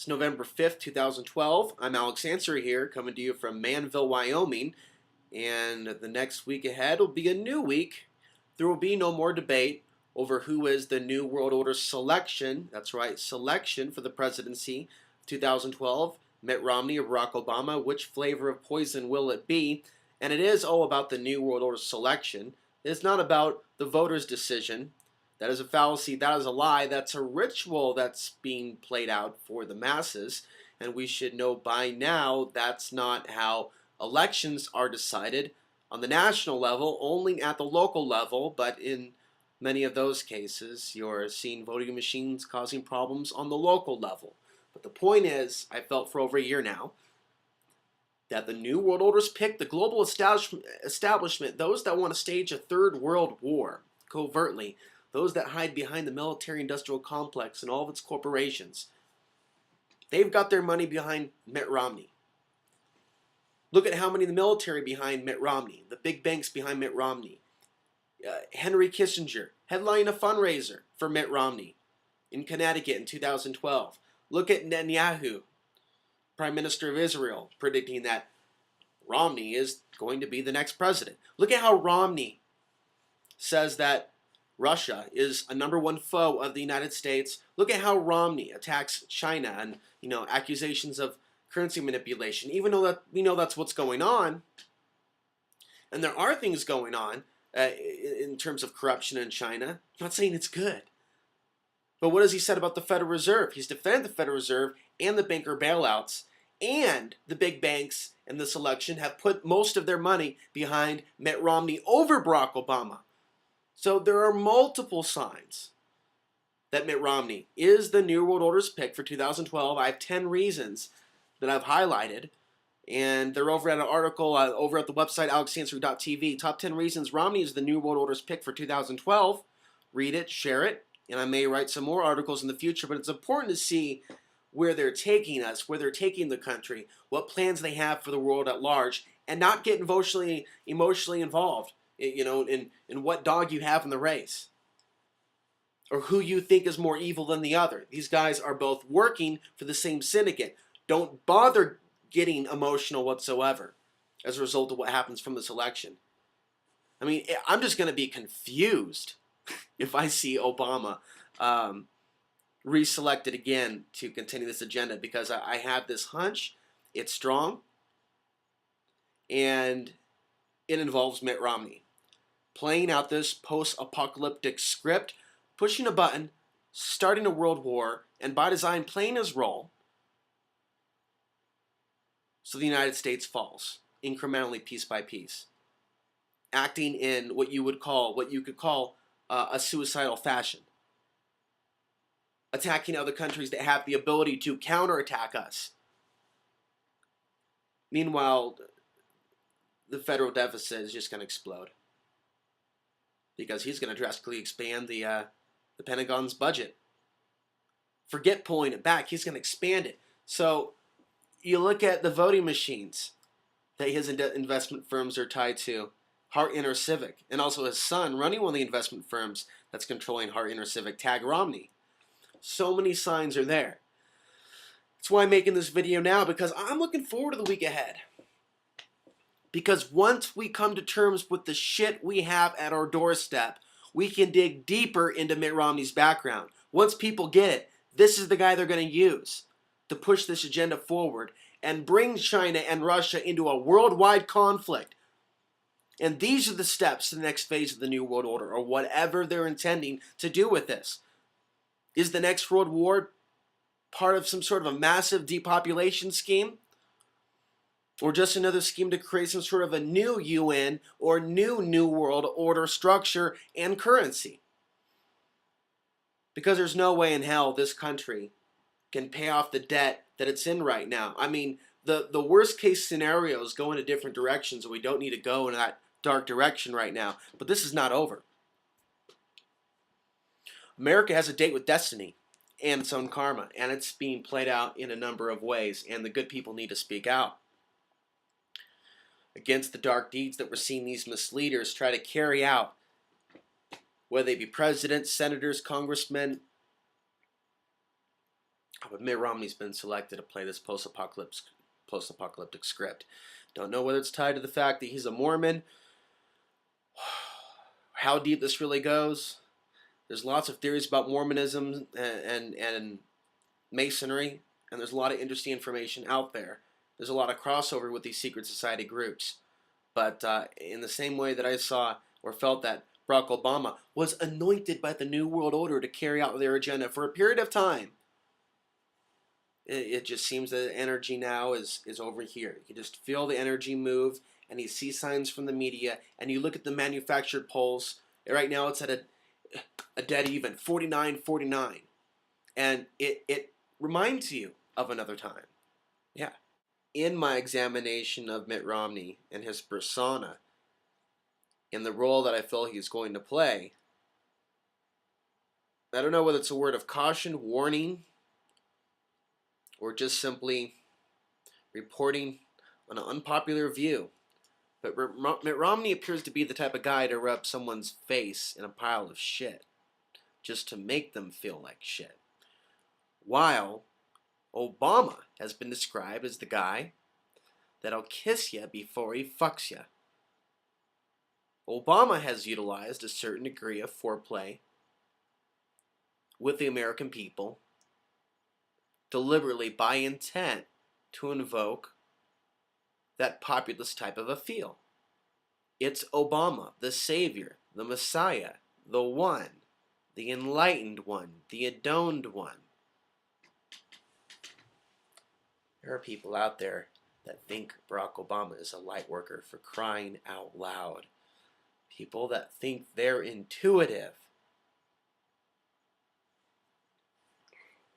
It's November 5th, 2012. I'm Alex Answer here, coming to you from Manville, Wyoming. And the next week ahead will be a new week. There will be no more debate over who is the New World Order selection. That's right, selection for the presidency 2012. Mitt Romney or Barack Obama. Which flavor of poison will it be? And it is all about the New World Order selection. It's not about the voters' decision. That is a fallacy. That is a lie. That's a ritual that's being played out for the masses. And we should know by now that's not how elections are decided on the national level, only at the local level. But in many of those cases, you're seeing voting machines causing problems on the local level. But the point is, I felt for over a year now, that the New World Order's pick the global establishment, those that want to stage a third world war covertly, those that hide behind the military-industrial complex and all of its corporations. They've got their money behind Mitt Romney. Look at how many of the military behind Mitt Romney, the big banks behind Mitt Romney. Henry Kissinger headlined a fundraiser for Mitt Romney in Connecticut in 2012. Look at Netanyahu, Prime Minister of Israel, predicting that Romney is going to be the next president. Look at how Romney says that Russia is a #1 foe of the United States. Look at how Romney attacks China and, accusations of currency manipulation, even though that we know that's what's going on. And there are things going on in terms of corruption in China. I'm not saying it's good. But what has he said about the Federal Reserve? He's defended the Federal Reserve and the banker bailouts, and the big banks in this election have put most of their money behind Mitt Romney over Barack Obama. So there are multiple signs that Mitt Romney is the New World Order's pick for 2012. I have 10 reasons that I've highlighted, and they're over at an article over at the website alexanswer.tv. Top 10 reasons Romney is the New World Order's pick for 2012. Read it, share it, and I may write some more articles in the future, but it's important to see where they're taking us, where they're taking the country, what plans they have for the world at large, and not get emotionally involved, in what dog you have in the race, or who you think is more evil than the other. These guys are both working for the same syndicate. Don't bother getting emotional whatsoever as a result of what happens from this election. I mean, I'm just going to be confused if I see Obama reselected again to continue this agenda, because I have this hunch, it's strong, and it involves Mitt Romney playing out this post-apocalyptic script, pushing a button, starting a world war, and by design playing his role so the United States falls incrementally, piece by piece, acting in what you could call a suicidal fashion, attacking other countries that have the ability to counterattack us. Meanwhile, the federal deficit is just going to explode, because he's going to drastically expand the Pentagon's budget. Forget pulling it back. He's going to expand it. So you look at the voting machines that his investment firms are tied to, Hart InterCivic, and also his son running one of the investment firms that's controlling Hart InterCivic, Tag Romney. So many signs are there. That's why I'm making this video now, because I'm looking forward to the week ahead. Because once we come to terms with the shit we have at our doorstep, we can dig deeper into Mitt Romney's background. Once people get it, this is the guy they're going to use to push this agenda forward and bring China and Russia into a worldwide conflict. And these are the steps to the next phase of the New World Order, or whatever they're intending to do with this. Is the next world war part of some sort of a massive depopulation scheme? Or just another scheme to create some sort of a new UN or New World Order structure and currency? Because there's no way in hell this country can pay off the debt that it's in right now. I mean, the worst case scenarios go in a different directions, and we don't need to go in that dark direction right now. But this is not over. America has a date with destiny and its own karma, and it's being played out in a number of ways, and the good people need to speak out against the dark deeds that we're seeing these misleaders try to carry out, whether they be presidents, senators, congressmen, But Mitt Romney's been selected to play this post-apocalyptic script. Don't know whether it's tied to the fact that he's a Mormon, how deep this really goes. There's lots of theories about Mormonism and Masonry, and there's a lot of interesting information out there. There's a lot of crossover with these secret society groups. But in the same way that I saw or felt that Barack Obama was anointed by the New World Order to carry out their agenda for a period of time, it just seems that the energy now is over here. You can just feel the energy move, and you see signs from the media, and you look at the manufactured polls. Right now it's at a dead even, 49-49. And it reminds you of another time. Yeah. In my examination of Mitt Romney and his persona, in the role that I feel he's going to play, I don't know whether it's a word of caution, warning, or just simply reporting on an unpopular view. But Mitt Romney appears to be the type of guy to rub someone's face in a pile of shit just to make them feel like shit. While Obama has been described as the guy that'll kiss you before he fucks you. Obama has utilized a certain degree of foreplay with the American people, deliberately by intent to invoke that populist type of a feel. It's Obama, the savior, the messiah, the one, the enlightened one, the adorned one. There are people out there that think Barack Obama is a light worker, for crying out loud. People that think they're intuitive.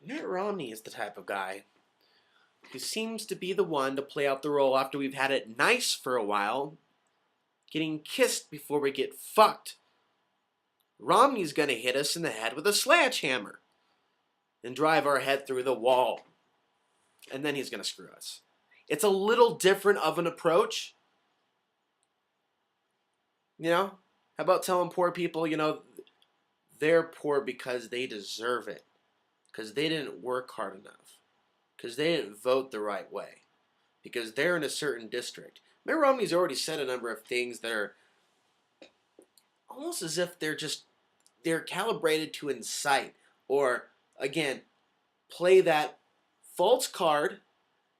Mitt Romney is the type of guy who seems to be the one to play out the role after we've had it nice for a while, getting kissed before we get fucked. Romney's going to hit us in the head with a sledgehammer and drive our head through the wall. And then he's going to screw us. It's a little different of an approach. You know, how about telling poor people, they're poor because they deserve it. Because they didn't work hard enough. Because they didn't vote the right way. Because they're in a certain district. Mitt Romney's already said a number of things that are almost as if they're calibrated to incite. Or, again, play that false card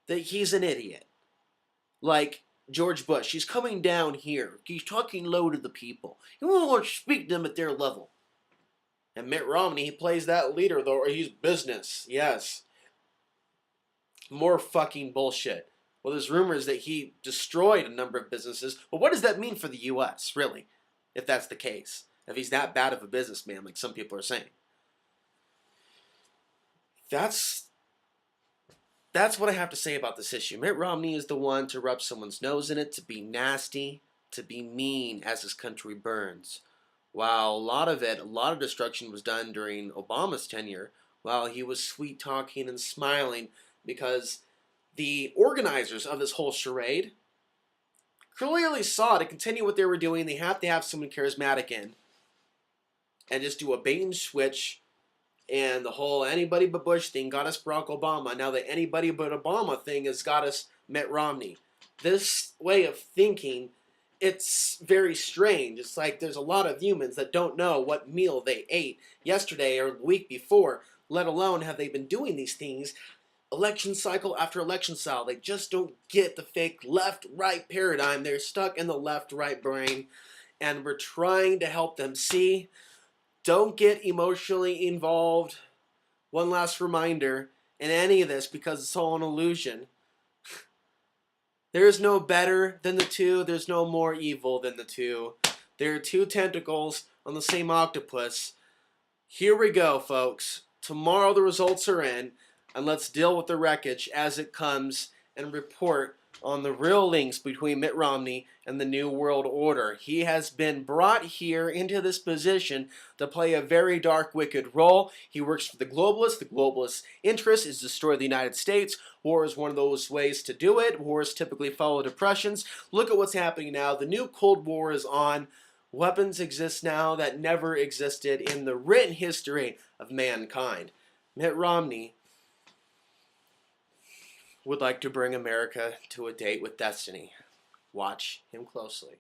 that he's an idiot. Like George Bush. He's coming down here. He's talking low to the people. He won't want to speak to them at their level. And Mitt Romney, he plays that leader, though, or he's business. Yes. More fucking bullshit. Well, there's rumors that he destroyed a number of businesses. Well, what does that mean for the U.S., really, if that's the case? If he's that bad of a businessman, like some people are saying. That's what I have to say about this issue. Mitt Romney is the one to rub someone's nose in it, to be nasty, to be mean as his country burns. While a lot of destruction was done during Obama's tenure, while he was sweet-talking and smiling, because the organizers of this whole charade clearly saw to continue what they were doing, they have to have someone charismatic in, and just do a bait and switch. And the whole anybody but Bush thing got us Barack Obama. Now the anybody but Obama thing has got us Mitt Romney. This way of thinking, it's very strange. It's like there's a lot of humans that don't know what meal they ate yesterday or the week before, let alone have they been doing these things election cycle after election cycle. They just don't get the fake left-right paradigm. They're stuck in the left-right brain, and we're trying to help them see. Don't get emotionally involved. One last reminder in any of this, because it's all an illusion. There is no better than the two. There's no more evil than the two. There are two tentacles on the same octopus. Here we go, folks. Tomorrow the results are in, and let's deal with the wreckage as it comes and report on the real links between Mitt Romney and the New World Order. He has been brought here into this position to play a very dark, wicked role. He works for the globalists. The globalists' interest is to destroy the United States. War is one of those ways to do it. Wars typically follow depressions. Look at what's happening now. The new Cold War is on. Weapons exist now that never existed in the written history of mankind. Mitt Romney would like to bring America to a date with destiny. Watch him closely.